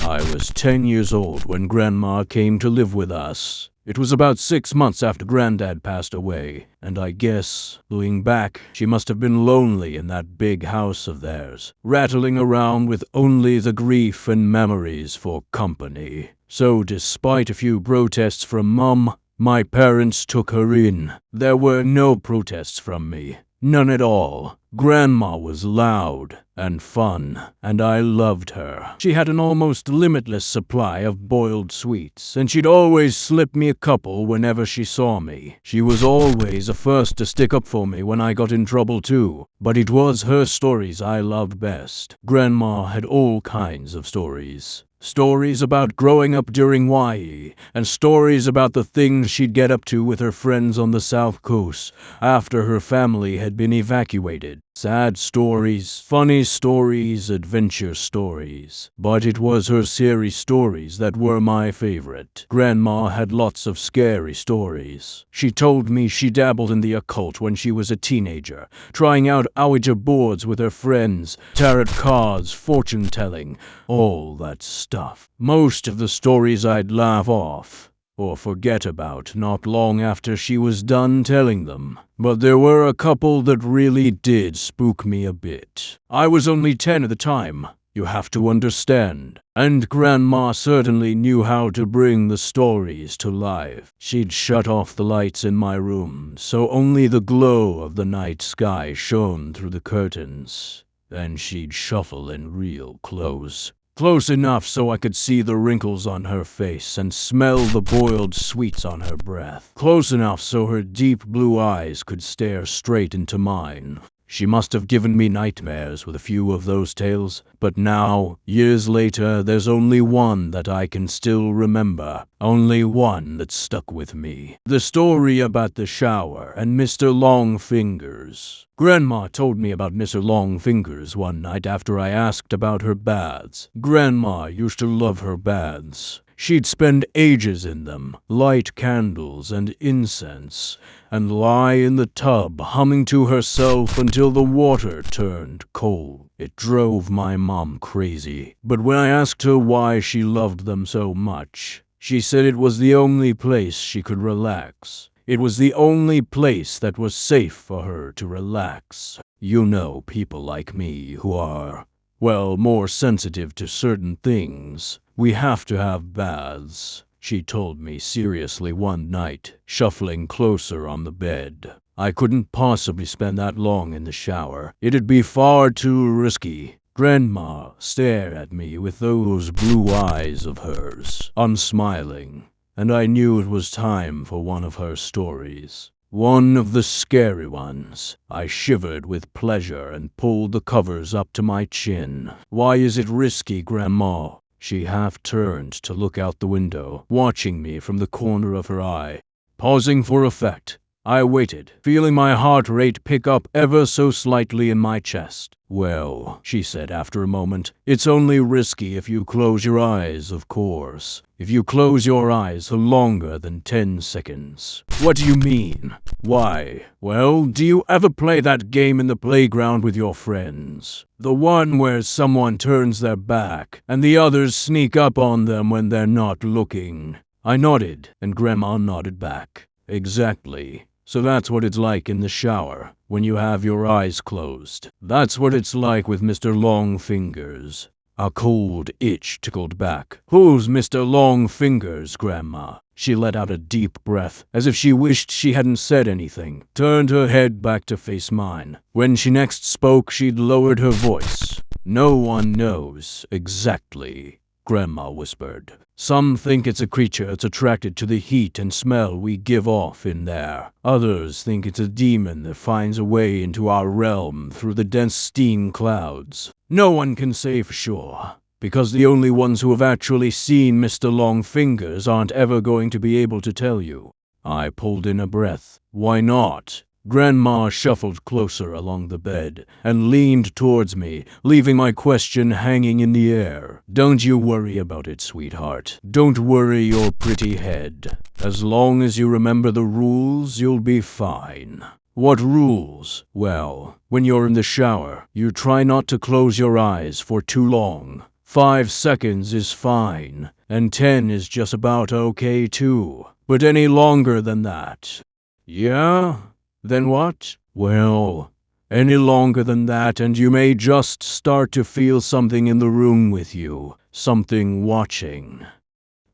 I was 10 years old when Grandma came to live with us. It was about 6 months after Granddad passed away, and I guess, looking back, she must have been lonely in that big house of theirs, rattling around with only the grief and memories for company. So despite a few protests from Mum, my parents took her in. There were no protests from me. None at all. Grandma was loud and fun, and I loved her. She had an almost limitless supply of boiled sweets, and she'd always slip me a couple whenever she saw me. She was always the first to stick up for me when I got in trouble too, but it was her stories I loved best. Grandma had all kinds of stories. Stories about growing up during YE, and stories about the things she'd get up to with her friends on the South Coast after her family had been evacuated. Sad stories, funny stories, adventure stories. But it was her serious stories that were my favorite. Grandma had lots of scary stories. She told me she dabbled in the occult when she was a teenager, trying out Ouija boards with her friends, tarot cards, fortune-telling, all that stuff. Most of the stories I'd laugh off or forget about not long after she was done telling them. But there were a couple that really did spook me a bit. I was only 10 at the time, you have to understand, and Grandma certainly knew how to bring the stories to life. She'd shut off the lights in my room, so only the glow of the night sky shone through the curtains. Then she'd shuffle in real close. Close enough so I could see the wrinkles on her face and smell the boiled sweets on her breath. Close enough so her deep blue eyes could stare straight into mine. She must have given me nightmares with a few of those tales, but now, years later, there's only one that I can still remember. Only one that stuck with me. The story about the shower and Mr. Longfingers. Grandma told me about Mr. Longfingers one night after I asked about her baths. Grandma used to love her baths. She'd spend ages in them, light candles and incense, and lie in the tub humming to herself until the water turned cold. It drove my mom crazy, but when I asked her why she loved them so much, she said it was the only place she could relax. It was the only place that was safe for her to relax. You know, people like me who are, well, more sensitive to certain things. We have to have baths, she told me seriously one night, shuffling closer on the bed. I couldn't possibly spend that long in the shower. It'd be far too risky. Grandma stared at me with those blue eyes of hers, unsmiling, and I knew it was time for one of her stories. One of the scary ones. I shivered with pleasure and pulled the covers up to my chin. Why is it risky, Grandma? She half turned to look out the window, watching me from the corner of her eye. Pausing for effect, I waited, feeling my heart rate pick up ever so slightly in my chest. Well, she said after a moment, it's only risky if you close your eyes, of course. If you close your eyes for longer than 10 seconds. What do you mean? Why? Well, do you ever play that game in the playground with your friends? The one where someone turns their back and the others sneak up on them when they're not looking. I nodded, and Grandma nodded back. Exactly. So that's what it's like in the shower, when you have your eyes closed. That's what it's like with Mr. Longfingers. A cold itch tickled back. Who's Mr. Longfingers, Grandma? She let out a deep breath, as if she wished she hadn't said anything, turned her head back to face mine. When she next spoke, she'd lowered her voice. No one knows exactly, Grandma whispered. Some think it's a creature that's attracted to the heat and smell we give off in there. Others think it's a demon that finds a way into our realm through the dense steam clouds. No one can say for sure, because the only ones who have actually seen Mr. Longfingers aren't ever going to be able to tell you. I pulled in a breath. Why not? Grandma shuffled closer along the bed and leaned towards me, leaving my question hanging in the air. Don't you worry about it, sweetheart. Don't worry your pretty head. As long as you remember the rules, you'll be fine. What rules? Well, when you're in the shower, you try not to close your eyes for too long. 5 seconds is fine, and 10 is just about okay too. But any longer than that. Yeah? Then what? Well, any longer than that and you may just start to feel something in the room with you, something watching.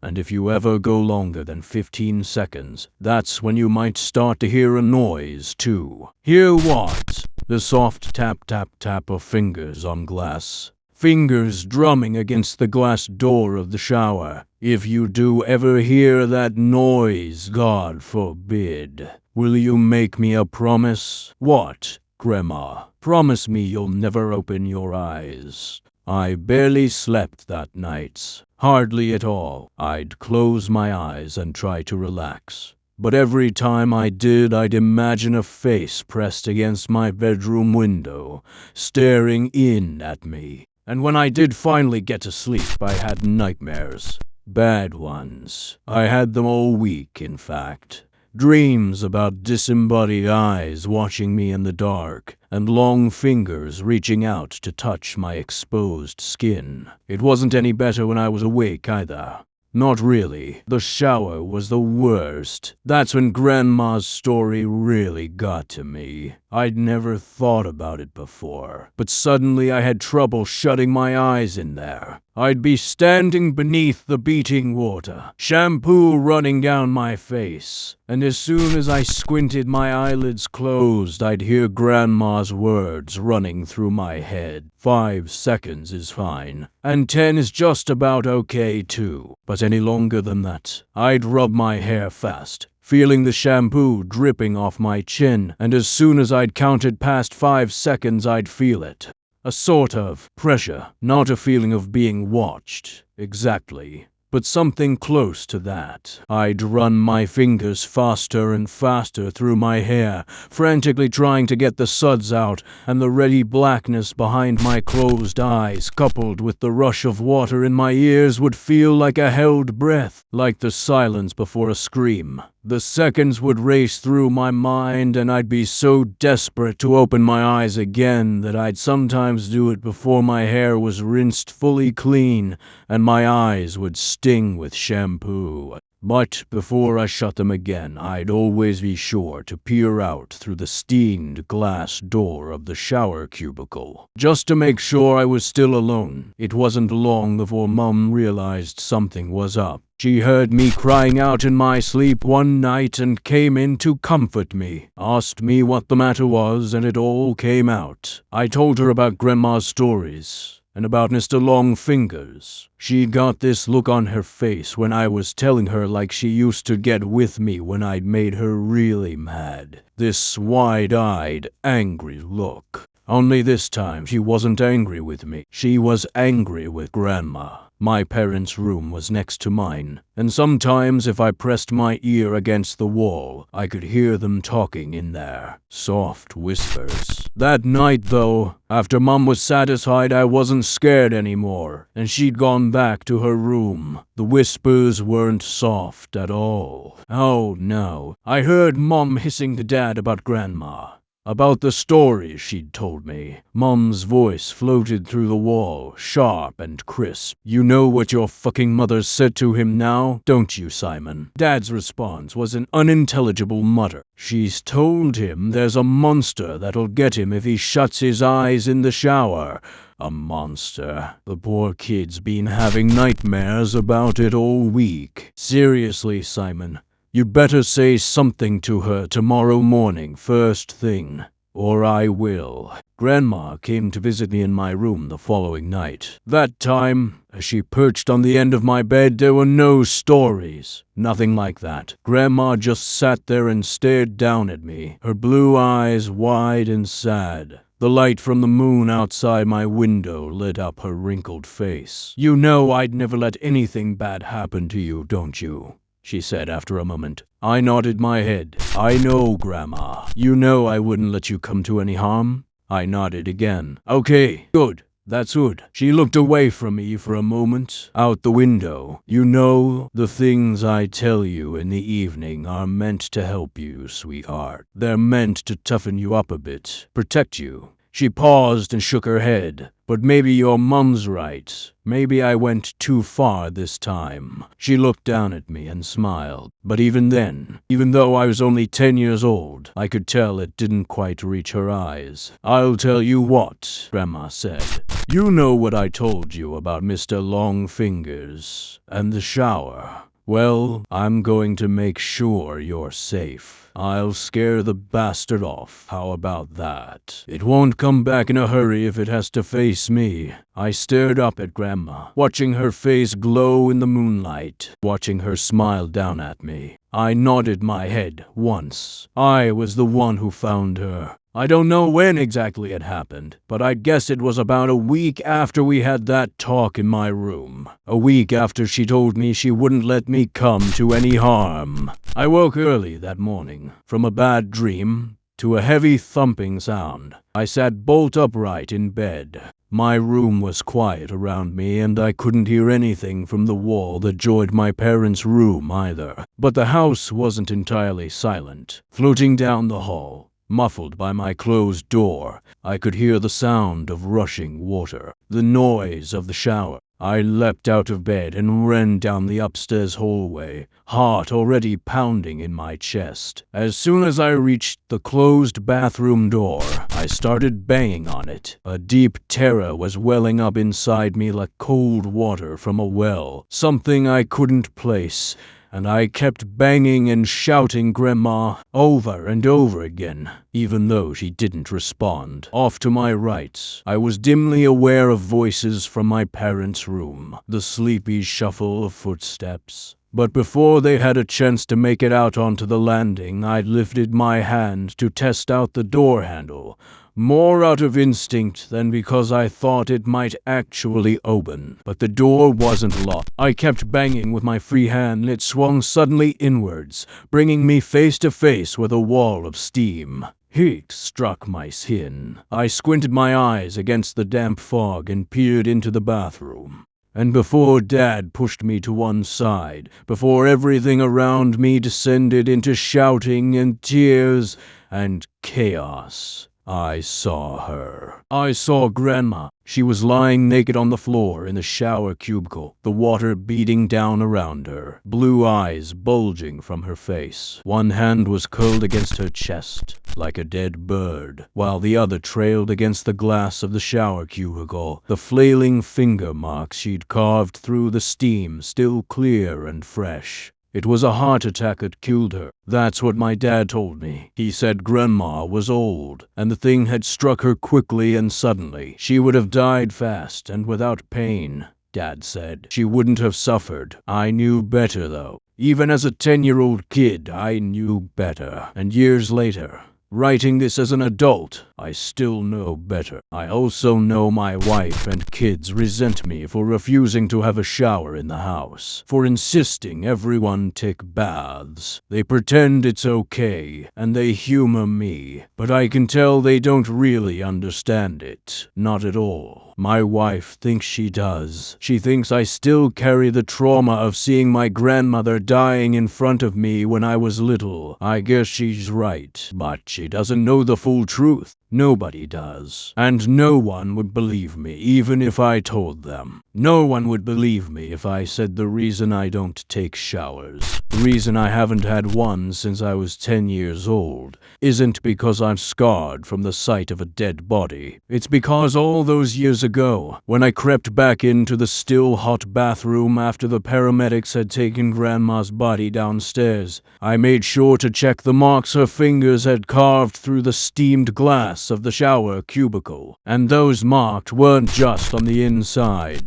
And if you ever go longer than 15 seconds, that's when you might start to hear a noise too. Hear what? The soft tap tap tap of fingers on glass. Fingers drumming against the glass door of the shower. If you do ever hear that noise, God forbid, will you make me a promise? What, Grandma? Promise me you'll never open your eyes. I barely slept that night. Hardly at all. I'd close my eyes and try to relax. But every time I did, I'd imagine a face pressed against my bedroom window, staring in at me. And when I did finally get to sleep, I had nightmares. Bad ones. I had them all week, in fact. Dreams about disembodied eyes watching me in the dark, and long fingers reaching out to touch my exposed skin. It wasn't any better when I was awake either. Not really. The shower was the worst. That's when Grandma's story really got to me. I'd never thought about it before, but suddenly I had trouble shutting my eyes in there. I'd be standing beneath the beating water, shampoo running down my face, and as soon as I squinted my eyelids closed, I'd hear Grandma's words running through my head. 5 seconds is fine, and 10 is just about okay too. But any longer than that, I'd rub my hair fast, feeling the shampoo dripping off my chin, and as soon as I'd counted past 5 seconds, I'd feel it. A sort of pressure, not a feeling of being watched, exactly, but something close to that. I'd run my fingers faster and faster through my hair, frantically trying to get the suds out, and the ready blackness behind my closed eyes, coupled with the rush of water in my ears, would feel like a held breath, like the silence before a scream. The seconds would race through my mind, and I'd be so desperate to open my eyes again that I'd sometimes do it before my hair was rinsed fully clean, and my eyes would sting with shampoo. But before I shut them again, I'd always be sure to peer out through the stained glass door of the shower cubicle, just to make sure I was still alone. It wasn't long before Mum realized something was up. She heard me crying out in my sleep one night and came in to comfort me, asked me what the matter was, and it all came out. I told her about Grandma's stories, and about Mr. Longfingers. She got this look on her face when I was telling her like she used to get with me when I'd made her really mad. This wide-eyed, angry look. Only this time she wasn't angry with me. She was angry with Grandma. My parents' room was next to mine, and sometimes if I pressed my ear against the wall, I could hear them talking in there. Soft whispers. That night, though, after Mum was satisfied I wasn't scared anymore, and she'd gone back to her room, the whispers weren't soft at all. Oh, no. I heard Mum hissing to Dad about Grandma. About the stories she'd told me. Mum's voice floated through the wall, sharp and crisp. You know what your fucking mother said to him now, don't you, Simon? Dad's response was an unintelligible mutter. She's told him there's a monster that'll get him if he shuts his eyes in the shower. A monster. The poor kid's been having nightmares about it all week. Seriously, Simon. You'd better say something to her tomorrow morning, first thing, or I will. Grandma came to visit me in my room the following night. That time, as she perched on the end of my bed, there were no stories. Nothing like that. Grandma just sat there and stared down at me, her blue eyes wide and sad. The light from the moon outside my window lit up her wrinkled face. You know I'd never let anything bad happen to you, don't you? She said after a moment. I nodded my head. I know, Grandma. You know I wouldn't let you come to any harm. I nodded again. Okay, good. That's good. She looked away from me for a moment, out the window. You know, the things I tell you in the evening are meant to help you, sweetheart. They're meant to toughen you up a bit, protect you. She paused and shook her head, but But maybe your mum's right. Maybe I went too far this time. She looked down at me and smiled. But even then, even though I was only 10 years old, I could tell it didn't quite reach her eyes. I'll tell you what, Grandma said. You know what I told you about Mr. Longfingers and the shower. Well, I'm going to make sure you're safe. I'll scare the bastard off. How about that? It won't come back in a hurry if it has to face me. I stared up at Grandma, watching her face glow in the moonlight, watching her smile down at me. I nodded my head once. I was the one who found her. I don't know when exactly it happened, but I'd guess it was about a week after we had that talk in my room. A week after she told me she wouldn't let me come to any harm. I woke early that morning, from a bad dream to a heavy thumping sound. I sat bolt upright in bed. My room was quiet around me, and I couldn't hear anything from the wall that joined my parents' room either. But the house wasn't entirely silent. Floating down the hall, muffled by my closed door, I could hear the sound of rushing water, the noise of the shower. I leapt out of bed and ran down the upstairs hallway, heart already pounding in my chest. As soon as I reached the closed bathroom door, I started banging on it. A deep terror was welling up inside me like cold water from a well, something I couldn't place. And I kept banging and shouting Grandma over and over again, even though she didn't respond. Off to my right, I was dimly aware of voices from my parents' room, the sleepy shuffle of footsteps. But before they had a chance to make it out onto the landing, I'd lifted my hand to test out the door handle, more out of instinct than because I thought it might actually open. But the door wasn't locked. I kept banging with my free hand and it swung suddenly inwards, bringing me face to face with a wall of steam. Heat struck my skin. I squinted my eyes against the damp fog and peered into the bathroom. And before Dad pushed me to one side, before everything around me descended into shouting and tears and chaos, I saw her. I saw Grandma. She was lying naked on the floor in the shower cubicle, the water beating down around her, blue eyes bulging from her face. One hand was curled against her chest, like a dead bird, while the other trailed against the glass of the shower cubicle, the flailing finger marks she'd carved through the steam still clear and fresh. It was a heart attack that killed her. That's what my dad told me. He said Grandma was old, and the thing had struck her quickly and suddenly. She would have died fast and without pain, Dad said. She wouldn't have suffered. I knew better, though. Even as a 10-year-old kid, I knew better. And years later, writing this as an adult, I still know better. I also know my wife and kids resent me for refusing to have a shower in the house, for insisting everyone take baths. They pretend it's okay, and they humor me, but I can tell they don't really understand it. Not at all. My wife thinks she does. She thinks I still carry the trauma of seeing my grandmother dying in front of me when I was little. I guess she's right, but she doesn't know the full truth. Nobody does. And no one would believe me, even if I told them. No one would believe me if I said the reason I don't take showers, the reason I haven't had one since I was 10 years old, isn't because I'm scarred from the sight of a dead body. It's because all those years ago, when I crept back into the still hot bathroom after the paramedics had taken Grandma's body downstairs, I made sure to check the marks her fingers had carved through the steamed glass of the shower cubicle. And those marks weren't just on the inside.